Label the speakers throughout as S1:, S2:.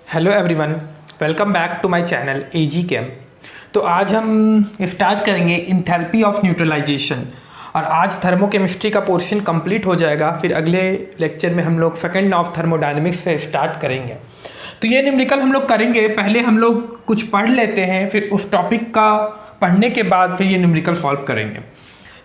S1: Hello everyone, welcome back to my channel AG chem. तो आज हम स्टार्ट करेंगे इंथैल्पी ऑफ न्यूट्रलाइजेशन और आज थर्मोकेमिस्ट्री का पोर्शन कंप्लीट हो जाएगा। फिर अगले लेक्चर में हम लोग सेकंड लॉ ऑफ थर्मोडायनेमिक्स से स्टार्ट करेंगे। तो ये न्यूमेरिकल हम लोग करेंगे, पहले हम लोग कुछ पढ़ लेते हैं, फिर उस टॉपिक का पढ़ने के बाद फिर ये न्यूमेरिकल सॉल्व करेंगे।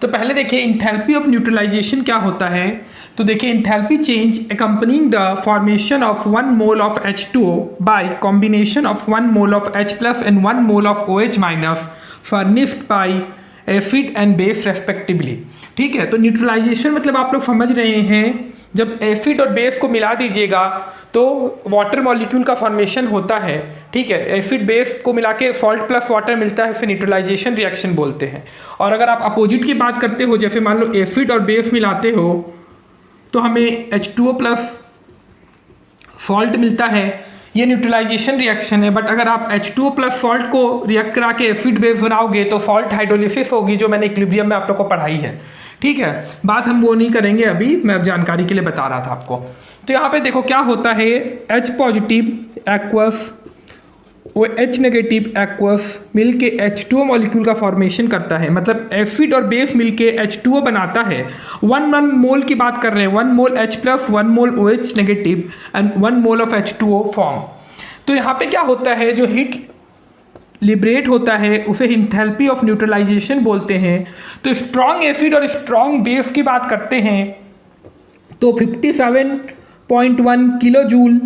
S1: तो पहले देखिए इंथैल्पी ऑफ न्यूट्रलाइजेशन क्या होता है। तो देखिए enthalpy change accompanying the formation of 1 mole of H2O by combination of 1 mole of H plus and 1 mole of OH minus furnished by acid and base respectively. ठीक है, तो न्यूट्रलाइजेशन मतलब आप लोग समझ रहे हैं, जब एसिड और बेस को मिला दीजिएगा तो वाटर मॉलिक्यूल का फॉर्मेशन होता है। ठीक है, एसिड बेस को मिला के सॉल्ट प्लस वाटर मिलता है, फिर न्यूट्रलाइजेशन रिएक्शन बोलते हैं। और अगर आप अपोजिट की बात करते हो, जैसे मान लो एसिड और बेस मिलाते हो तो हमें H2O प्लस सॉल्ट मिलता है, ये न्यूट्रलाइजेशन रिएक्शन है। बट अगर आप H2O प्लस सॉल्ट को रिएक्ट करा के एसिड बेस बनाओगे तो सॉल्ट हाइड्रोलिसिस होगी, जो मैंने इक्विलिब्रियम में आप लोग को पढ़ाई है। ठीक है, बात हम वो नहीं करेंगे अभी, मैं जानकारी के लिए बता रहा था आपको। तो यहाँ पे देखो क्या होता है, H पॉजिटिव एक्वस और H नेगेटिव एक्वस मिलके H2O मॉलिक्यूल का फॉर्मेशन करता है। मतलब एसिड और बेस मिलके H2O बनाता है। 1 मोल की बात कर रहे हैं, 1 मोल H plus 1 mole OH negative and 1 mole of H2O form. तो यहाँ पे क्या होता है, जो हीट लिबरेट होता है उसे इंथैल्पी ऑफ न्यूट्रलाइजेशन बोलते हैं। तो स्ट्रॉन्ग एसिड और स्ट्रॉन्ग बेस की बात करते हैं तो 57.1 किलो जूल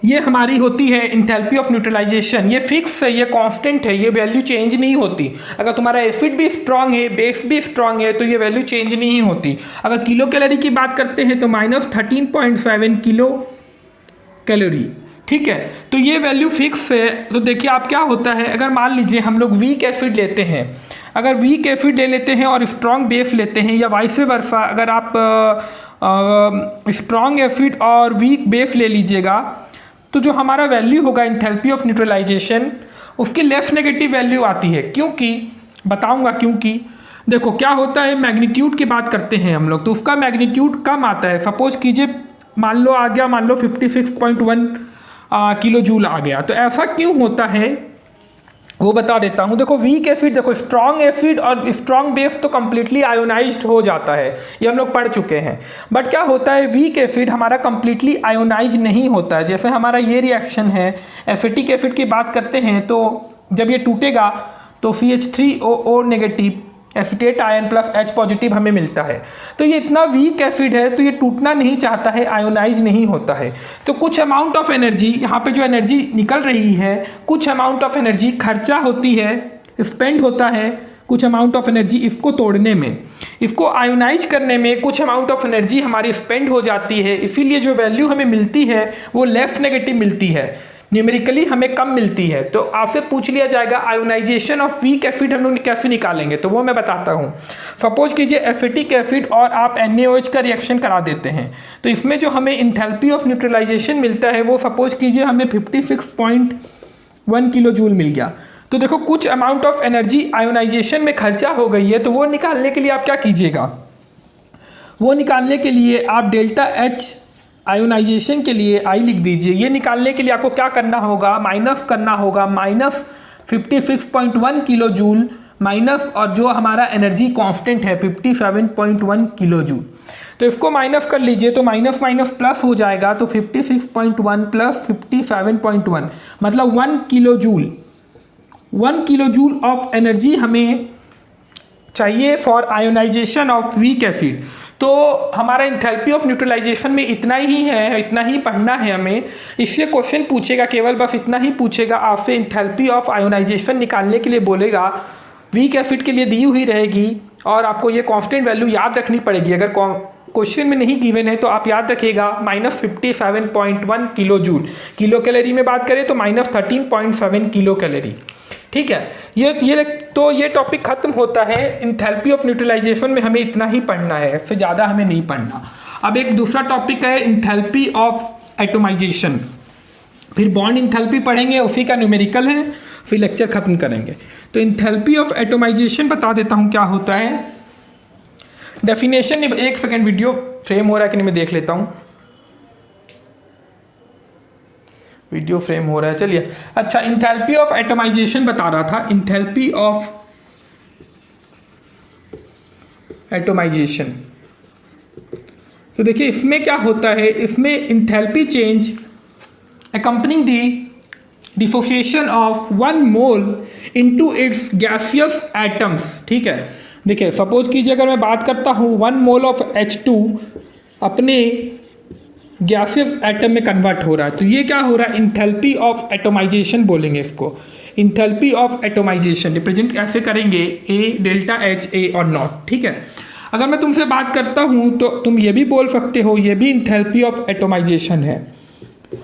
S1: ये हमारी होती है इंथैल्पी ऑफ न्यूट्रलाइजेशन। ये फिक्स है, ये कांस्टेंट है, ये वैल्यू चेंज नहीं होती। अगर तुम्हारा एसिड भी स्ट्रांग है, बेस भी स्ट्रांग है, तो ये वैल्यू चेंज नहीं होती। अगर किलो कैलोरी की बात करते हैं तो -13.7 किलो कैलोरी। ठीक है, तो ये वैल्यू फिक्स है। तो देखिए आप क्या होता है, अगर मान लीजिए हम लोग वीक एसिड लेते हैं, अगर वीक एसिड ले लेते हैं और स्ट्रॉन्ग बेस लेते हैं, या वाइस वर्सा अगर आप स्ट्रॉन्ग एसिड और वीक बेस ले लीजिएगा, तो जो हमारा वैल्यू होगा इंथैल्पी ऑफ न्यूट्रलाइजेशन उसकी लेस नेगेटिव वैल्यू आती है। क्योंकि बताऊंगा क्योंकि देखो क्या होता है, मैग्नीट्यूड की बात करते हैं हम लोग तो उसका मैग्नीट्यूड कम आता है। सपोज कीजिए मान लो आ गया, मान लो 56.1 किलो जूल आ गया। तो ऐसा क्यों होता है वो बता देता हूँ। देखो वीक एसिड, देखो स्ट्रॉन्ग एसिड और स्ट्रॉन्ग बेस तो कंप्लीटली आयोनाइज्ड हो जाता है, ये हम लोग पढ़ चुके हैं। बट क्या होता है, वीक एसिड हमारा कंप्लीटली आयोनाइज नहीं होता है। जैसे हमारा ये रिएक्शन है, एसिटिक एसिड की बात करते हैं तो जब ये टूटेगा तो CH3OO negative acetate ion plus H positive हमें मिलता है। तो ये इतना वीक एसिड है तो ये टूटना नहीं चाहता है, आयोनाइज नहीं होता है। तो कुछ अमाउंट ऑफ एनर्जी, यहाँ पे जो एनर्जी निकल रही है, कुछ अमाउंट ऑफ एनर्जी खर्चा होती है, स्पेंड होता है कुछ अमाउंट ऑफ एनर्जी इसको तोड़ने में, इसको आयोनाइज करने में कुछ अमाउंट ऑफ एनर्जी हमारी स्पेंड हो जाती है। इसीलिए जो वैल्यू हमें मिलती है वो लेस नेगेटिव मिलती है, न्यूमेरिकली हमें कम मिलती है। तो आपसे पूछ लिया जाएगा आयोनाइजेशन ऑफ वीक एसिड हम लोग कैसे निकालेंगे, तो वो मैं बताता हूँ। सपोज कीजिए एसिटिक एसिड और आप NaOH का रिएक्शन करा देते हैं, तो इसमें जो हमें इंथैल्पी ऑफ न्यूट्रलाइजेशन मिलता है वो सपोज कीजिए हमें 56.1 किलो जूल मिल गया। तो देखो कुछ अमाउंट ऑफ एनर्जी आयोनाइजेशन में खर्चा हो गई है, तो वो निकालने के लिए आप क्या कीजिएगा, वो निकालने के लिए आप डेल्टा H आयोनाइजेशन के लिए I लिख दीजिए। ये निकालने के लिए आपको क्या करना होगा, माइनस करना होगा, -56.1 किलो जूल माइनस, और जो हमारा एनर्जी कांस्टेंट है 57.1 किलो जूल। तो इसको माइनस कर लीजिए तो माइनस माइनस प्लस हो जाएगा। तो 56.1 प्लस 57.1 मतलब 1 kilo joule, 1 kilo joule of energy हमें चाहिए for ionisation of weak acid. तो हमारा इंथैल्पी ऑफ न्यूट्रलाइजेशन में इतना ही है, इतना ही पढ़ना है हमें। इससे क्वेश्चन पूछेगा, केवल बस इतना ही पूछेगा आपसे, इंथैल्पी ऑफ आयोनाइजेशन निकालने के लिए बोलेगा, वीक एसिड के लिए दी हुई रहेगी और आपको ये कांस्टेंट वैल्यू याद रखनी पड़ेगी। अगर क्वेश्चन में नहीं गिवन है तो आप याद रखिएगा -57.1 किलो जूल। किलो कैलोरी में बात करें तो -13.7 किलो कैलोरी। ठीक है, ये टॉपिक खत्म होता है। इंथैल्पी ऑफ न्यूट्रलाइजेशन में हमें इतना ही पढ़ना है, इससे ज़्यादा हमें नहीं पढ़ना। अब एक दूसरा टॉपिक है इंथैल्पी ऑफ एटोमाइजेशन, फिर बॉन्ड इंथैल्पी पढ़ेंगे, उसी का न्यूमेरिकल है, फिर लेक्चर खत्म करेंगे। तो इंथैल्पी ऑफ एटोमाइजेशन बता देता हूँ क्या होता है। डेफिनेशन, एक सेकेंड वीडियो फ्रेम हो रहा है कि नहीं मैं देख लेता हूँ। वीडियो फ्रेम हो रहा है, चलिए। अच्छा, इंथैल्पी ऑफ एटमाइजेशन बता रहा था, इंथैल्पी ऑफ एटमाइजेशन। तो देखिए इसमें क्या होता है, इसमें enthalpy change accompanying the dissociation of 1 mole into its gaseous atoms, ठीक है। देखिए सपोज कीजिए अगर मैं बात करता हूँ 1 मोल ऑफ H2 अपने गैसियस एटम में कन्वर्ट हो रहा है, तो ये क्या हो रहा है, इंथैल्पी ऑफ एटोमाइजेशन बोलेंगे इसको। इंथैल्पी ऑफ एटोमाइजेशन रिप्रेजेंट कैसे करेंगे, ए डेल्टा एच ए और नॉट, ठीक है। अगर मैं तुमसे बात करता हूँ तो तुम ये भी बोल सकते हो ये भी इंथैल्पी ऑफ एटोमाइजेशन है।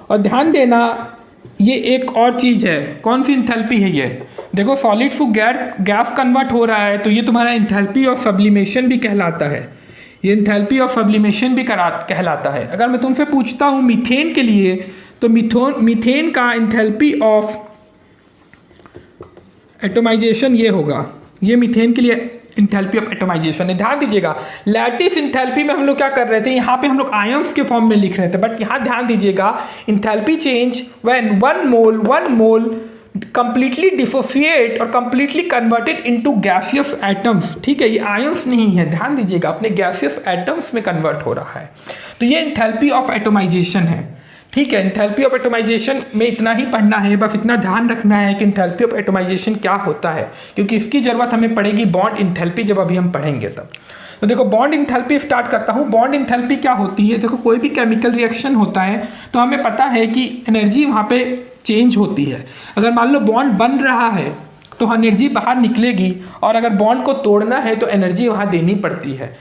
S1: और ध्यान देना ये एक और चीज़ है, कौन सी इंथैल्पी है ये, देखो सॉलिड टू गैस कन्वर्ट हो रहा है तो ये तुम्हारा इंथैल्पी ऑफ सब्लिमेशन भी कहलाता है, ये इंथैल्पी ऑफ सब्लिमेशन भी कहलाता है। अगर मैं तुमसे पूछता हूँ मीथेन के लिए तो मीथेन का इंथैल्पी ऑफ एटोमाइजेशन ये होगा, ये मीथेन के लिए इंथैल्पी ऑफ एटोमाइजेशन है। ध्यान दीजिएगा लैटिस इंथैल्पी में हम लोग क्या कर रहे थे, यहाँ पे हम लोग आयंस के फॉर्म में लिख रहे थे, बट यहाँ ध्यान दीजिएगा enthalpy change when 1 mole completely dissociate और completely converted into gaseous atoms, ठीक है। ये आयंस नहीं है, ध्यान दीजिएगा अपने गैसियस एटम्स में कन्वर्ट हो रहा है, तो ये इंथैल्पी ऑफ एटोमाइजेशन है, ठीक है। इंथैल्पी ऑफ एटोमाइजेशन में इतना ही पढ़ना है, बस इतना ध्यान रखना है कि इंथैल्पी ऑफ एटोमाइजेशन क्या होता है, क्योंकि इसकी ज़रूरत हमें पड़ेगी बॉन्ड इंथैल्पी जब अभी हम पढ़ेंगे तब। तो देखो बॉन्ड इंथैल्पी स्टार्ट करता हूँ। बॉन्ड इंथैल्पी क्या होती है, देखो कोई भी केमिकल रिएक्शन होता है तो हमें पता है कि एनर्जी वहाँ पे चेंज होती है। अगर मान लो बॉन्ड बन रहा है तो एनर्जी बाहर निकलेगी, और अगर बॉन्ड को तोड़ना है तो एनर्जी वहाँ देनी पड़ती है।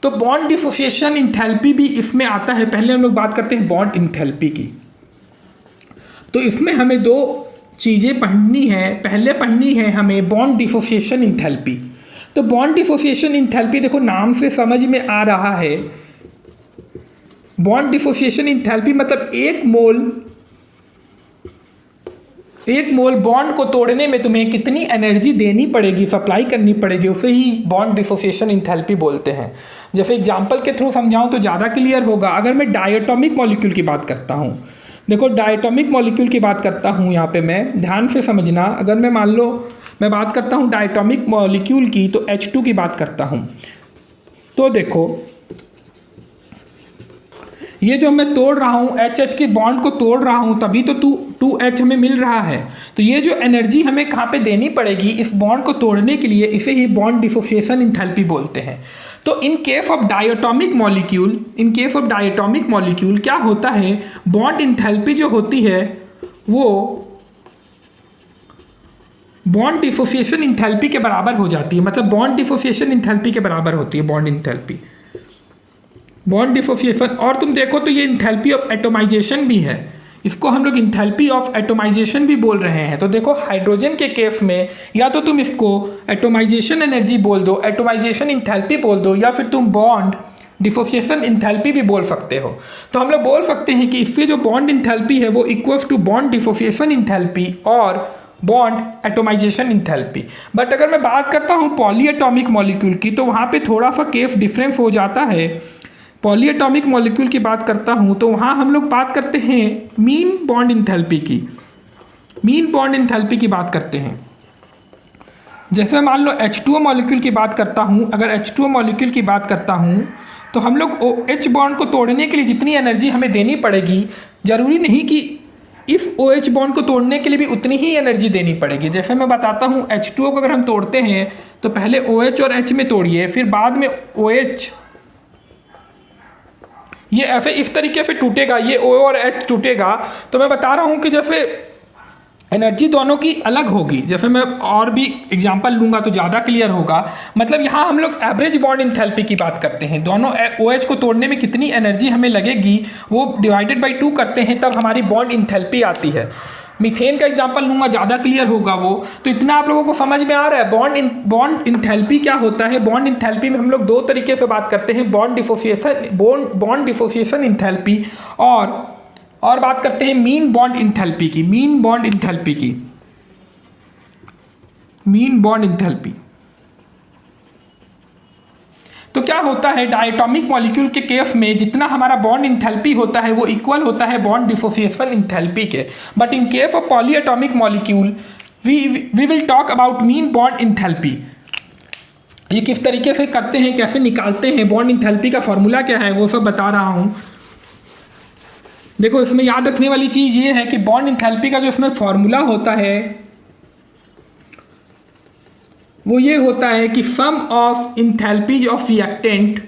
S1: तो बॉन्ड डिसोसिएशन इंथैल्पी भी इसमें आता है। पहले हम लोग बात करते हैं बॉन्ड इंथैल्पी की, तो इसमें हमें दो चीज़ें पढ़नी है। पहले पढ़नी है हमें बॉन्ड डिसोसिएशन इंथैल्पी। तो बॉन्ड डिसोसिएशन इंथैल्पी देखो नाम से समझ में आ रहा है, बॉन्ड डिसोसिएशन इंथैल्पी मतलब एक मोल बॉन्ड को तोड़ने में तुम्हें कितनी एनर्जी देनी पड़ेगी, सप्लाई करनी पड़ेगी, उसे ही बॉन्ड डिसोसिएशन इंथैल्पी बोलते हैं। जैसे एग्जांपल के थ्रू समझाऊं तो ज़्यादा क्लियर होगा। अगर मैं डायटोमिक मॉलिक्यूल की बात करता हूं, देखो डायटोमिक मॉलिक्यूल की बात करता हूं, यहाँ पे मैं ध्यान से समझना। अगर मैं मान लो मैं बात करता हूँ डायटोमिक मॉलिक्यूल की तो H2 की बात करता हूँ, तो देखो ये जो मैं तोड़ रहा हूँ HH की बॉन्ड को तोड़ रहा हूँ तभी तो 2H हमें मिल रहा है। तो ये जो एनर्जी हमें कहाँ पे देनी पड़ेगी इस बॉन्ड को तोड़ने के लिए, इसे ही बॉन्ड डिसोसिएशन इंथैल्पी बोलते हैं। तो इन केस ऑफ डायटोमिक मॉलिक्यूल क्या होता है, बॉन्ड इंथैल्पी जो होती है वो बॉन्ड डिसोसिएशन इंथैल्पी के बराबर हो जाती है, मतलब बॉन्ड डिसोसिएशन इंथैल्पी के बराबर होती है बॉन्ड इंथैल्पी, बॉन्ड डिसोसिएशन। और तुम देखो तो ये इंथैल्पी ऑफ एटोमाइजेशन भी है, इसको हम लोग इंथैल्पी ऑफ एटोमाइजेशन भी बोल रहे हैं। तो देखो हाइड्रोजन के केस में या तो तुम इसको एटोमाइजेशन एनर्जी बोल दो, एटोमाइजेशन इंथैल्पी बोल दो, या फिर तुम बॉन्ड डिसोसिएशन इंथैल्पी भी बोल सकते हो। तो हम लोग बोल सकते हैं कि इससे जो बॉन्ड इंथैल्पी है वो equals to bond dissociation enthalpy और बॉन्ड एटोमाइजेशन इंथैल्पी। बट अगर मैं बात करता हूँ पॉली एटॉमिक मॉलिक्यूल की तो वहाँ पे थोड़ा सा केस डिफरेंस हो जाता है। पॉली एटॉमिक मॉलिक्यूल की बात करता हूँ तो वहाँ हम लोग बात करते हैं मीन बॉन्ड इंथैल्पी की, मीन बॉन्ड इंथैल्पी की बात करते हैं। जैसे मान लो H2O मॉलिक्यूल की बात करता हूँ, अगर H2O मॉलिक्यूल की बात करता हूँ तो हम लोग OH बॉन्ड को तोड़ने के लिए जितनी एनर्जी हमें देनी पड़ेगी, ज़रूरी नहीं कि इस OH बॉन्ड को तोड़ने के लिए भी उतनी ही एनर्जी देनी पड़ेगी। जैसे मैं बताता हूँ H2O को अगर हम तोड़ते हैं तो पहले OH और H में तोड़िए, फिर बाद में OH, ये ऐसे इस तरीके से टूटेगा, ये O और H टूटेगा। तो मैं बता रहा हूँ कि जैसे एनर्जी दोनों की अलग होगी। जैसे मैं और भी एग्जांपल लूँगा तो ज़्यादा क्लियर होगा। मतलब यहाँ हम लोग एवरेज बॉन्ड इंथैल्पी की बात करते हैं, दोनों OH को तोड़ने में कितनी एनर्जी हमें लगेगी वो डिवाइडेड बाई 2 करते हैं, तब हमारी बॉन्ड इंथैल्पी आती है। मीथेन का एग्जांपल लूँगा, ज़्यादा क्लियर होगा वो। तो इतना आप लोगों को समझ में आ रहा है बॉन्ड इंथैल्पी क्या होता है। बॉन्ड इंथैल्पी में हम लोग 2 तरीके से बात करते हैं, बॉन्ड डिसोसिएशन इंथैल्पी और बात करते हैं मीन बॉन्ड इंथैल्पी की। मीन बॉन्ड इंथैल्पी तो क्या होता है, डायटोमिक मॉलिक्यूल के केस में जितना हमारा बॉन्ड इंथैल्पी होता है वो इक्वल होता है बॉन्ड डिसोसिएशन इंथैल्पी के। But in case of polyatomic molecule we will talk about mean bond enthalpy. ये किस तरीके से करते हैं, कैसे निकालते हैं, बॉन्ड इंथैल्पी का फॉर्मूला क्या है, वो सब बता रहा हूँ। देखो इसमें याद रखने वाली चीज़ ये है कि बॉन्ड इंथैल्पी का जो इसमें फॉर्मूला होता है वो ये होता है कि sum of enthalpies of reactant,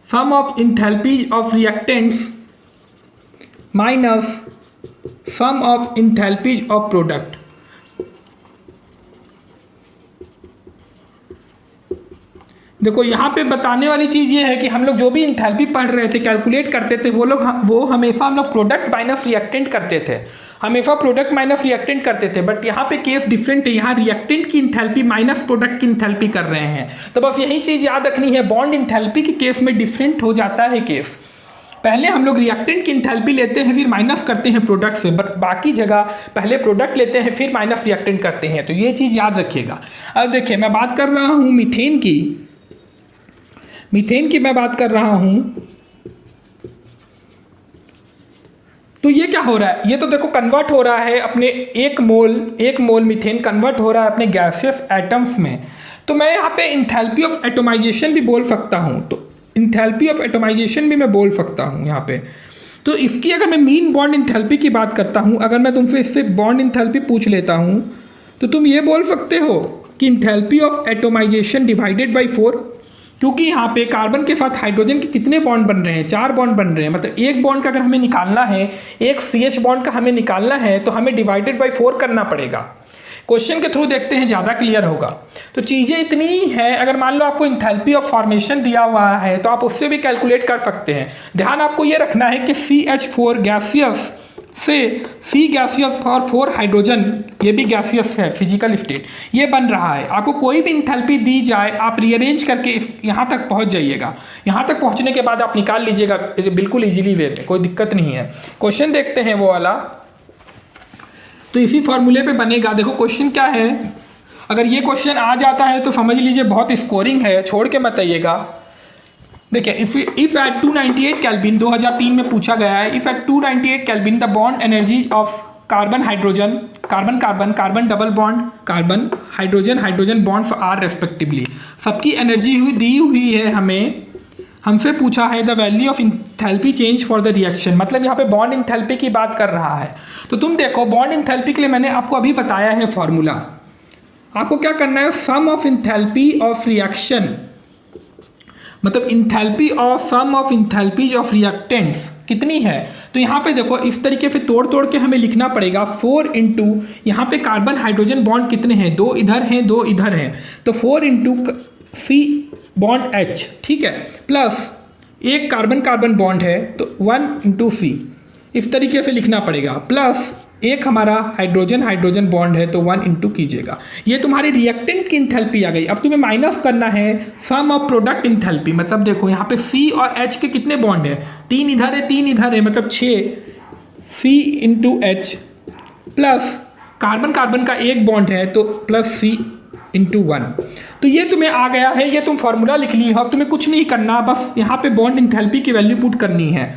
S1: sum of enthalpies of reactants minus sum of enthalpies of product. देखो यहाँ पे बताने वाली चीज़ ये है कि हम लोग जो भी इंथैल्पी पढ़ रहे थे, कैलकुलेट करते थे, वो हमेशा हम लोग प्रोडक्ट माइनस रिएक्टेंट करते थे, हमेशा प्रोडक्ट माइनस रिएक्टेंट करते थे। बट यहाँ पे केस डिफरेंट है, यहाँ रिएक्टेंट की इंथैल्पी माइनस प्रोडक्ट की इंथैल्पी कर रहे हैं। तो बस यही चीज़ याद रखनी है, बॉन्ड इंथैल्पी के केस में डिफरेंट हो जाता है केस। पहले हम लोग रिएक्टेंट की इंथैल्पी लेते हैं फिर माइनस करते हैं प्रोडक्ट से, बट बाकी जगह पहले प्रोडक्ट लेते हैं फिर माइनस रिएक्टेंट करते हैं। तो ये चीज़ याद रखिएगा। अब देखिए मैं बात कर रहा हूँ मीथेन की मैं बात कर रहा हूं। तो ये क्या हो रहा है, ये तो देखो कन्वर्ट हो रहा है अपने एक मोल मीथेन कन्वर्ट हो रहा है अपने गैसियस एटम्स में। तो मैं यहाँ पे इंथैल्पी ऑफ एटोमाइजेशन भी बोल सकता हूँ, तो इंथैल्पी ऑफ एटोमाइजेशन भी मैं बोल सकता हूँ यहाँ पे। तो इसकी अगर मैं मीन बॉन्ड इंथैल्पी की बात करता हूँ, अगर मैं तुमसे इससे बॉन्ड इंथैल्पी पूछ लेता हूँ तो तुम ये बोल सकते हो कि enthalpy of atomization divided by 4, क्योंकि यहाँ पे कार्बन के साथ हाइड्रोजन के कितने बॉन्ड बन रहे हैं, 4 बॉन्ड बन रहे हैं। मतलब एक बॉन्ड का अगर हमें निकालना है, एक CH बॉन्ड का हमें निकालना है तो हमें डिवाइडेड बाई 4 करना पड़ेगा। क्वेश्चन के थ्रू देखते हैं, ज़्यादा क्लियर होगा। तो चीज़ें इतनी ही है, अगर मान लो आपको इंथैल्पी ऑफ फॉर्मेशन दिया हुआ है तो आप उससे भी कैलकुलेट कर सकते हैं। ध्यान आपको ये रखना है कि CH4 गैसियस से C गैसियस और 4 हाइड्रोजन, ये भी गैसियस है फिजिकल स्टेट, ये बन रहा है। आपको कोई भी इंथैल्पी दी जाए आप रीअरेंज करके यहाँ तक पहुँच जाइएगा। यहाँ तक पहुँचने के बाद आप निकाल लीजिएगा बिल्कुल इजीली वे में, कोई दिक्कत नहीं है। क्वेश्चन देखते हैं वो वाला, तो इसी फॉर्मूले पे बनेगा। देखो क्वेश्चन क्या है, अगर ये क्वेश्चन आ जाता है तो समझ लीजिए बहुत स्कोरिंग है, छोड़ के मत आइएगा। देखिए इफ एट 298 केल्विन 2003 में पूछा गया है, if at 298 kelvin the bond energy of carbon hydrogen, carbon carbon, carbon double bond, carbon hydrogen, hydrogen bonds are respectively, सबकी एनर्जी दी हुई है हमें, हमसे पूछा है the value of enthalpy change for the reaction. मतलब यहाँ पे बॉन्ड इंथैल्पी की बात कर रहा है। तो तुम देखो बॉन्ड इंथैल्पी के लिए मैंने आपको अभी बताया है फॉर्मूला। आपको क्या करना है, sum of enthalpy of reaction, मतलब enthalpy of sum of enthalpies of reactants कितनी है। तो यहाँ पे देखो इस तरीके से तोड़ के हमें लिखना पड़ेगा 4 इंटू, यहाँ पे कार्बन हाइड्रोजन बॉन्ड कितने हैं, 2 इधर हैं 2 इधर हैं, तो 4 इंटू C बॉन्ड H, ठीक है, प्लस एक कार्बन कार्बन बॉन्ड है तो 1 इंटू C, इस तरीके से लिखना पड़ेगा, प्लस एक हमारा हाइड्रोजन हाइड्रोजन बॉन्ड है तो 1 इंटू कीजिएगा। ये तुम्हारी रिएक्टेंट की इंथैल्पी आ गई। अब तुम्हें माइनस करना है सम ऑफ प्रोडक्ट इंथैल्पी। मतलब देखो यहाँ पे C और H के कितने बॉन्ड है, 3 इधर है 3 इधर है, मतलब 6 C into H, plus carbon carbon का एक बॉन्ड है तो प्लस C इंटू 1। तो ये तुम्हें आ गया है, ये तुम फॉर्मूला लिख ली हो। अब तुम्हें कुछ नहीं करना, बस यहाँ पे बॉन्ड इंथैल्पी की वैल्यू पुट करनी है।